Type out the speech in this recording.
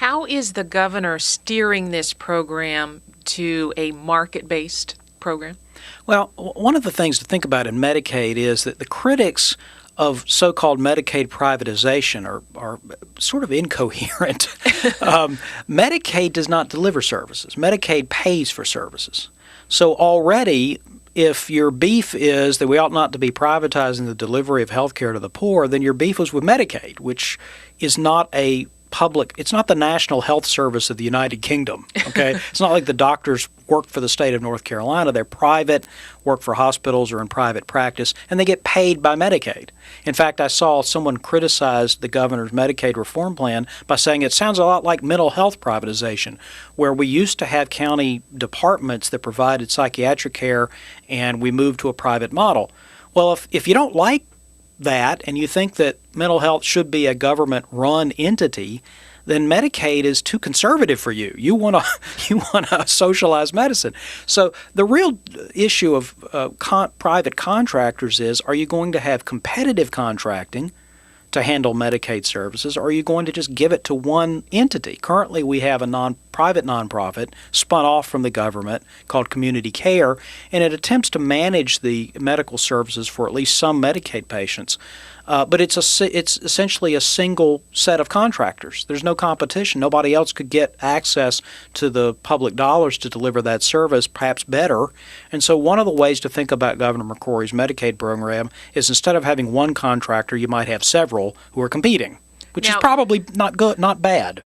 How is the governor steering this program to a market-based program? Well, one of the things to think about in Medicaid is that the critics of so-called Medicaid privatization are sort of incoherent. Medicaid does not deliver services. Medicaid pays for services. So already, if your beef is that we ought not to be privatizing the delivery of health care to the poor, then your beef was with Medicaid, which is not a public, it's not the National Health Service of the United Kingdom, okay? It's not like the doctors work for the state of North Carolina. They're private, work for hospitals or in private practice, and they get paid by Medicaid. In fact, I saw someone criticize the governor's Medicaid reform plan by saying it sounds a lot like mental health privatization, where we used to have county departments that provided psychiatric care, and we moved to a private model. Well, if you don't like that and you think that mental health should be a government-run entity, then Medicaid is too conservative for you. You want to socialize medicine. So the real issue of private contractors is, are you going to have competitive contracting to handle Medicaid services, or are you going to just give it to one entity? Currently, we have a private nonprofit spun off from the government called Community Care, and it attempts to manage the medical services for at least some Medicaid patients. But it's essentially a single set of contractors. There's no competition. Nobody else could get access to the public dollars to deliver that service, perhaps better. And so one of the ways to think about Governor McCrory's Medicaid program is, instead of having one contractor, you might have several who are competing, which is probably not good, not bad.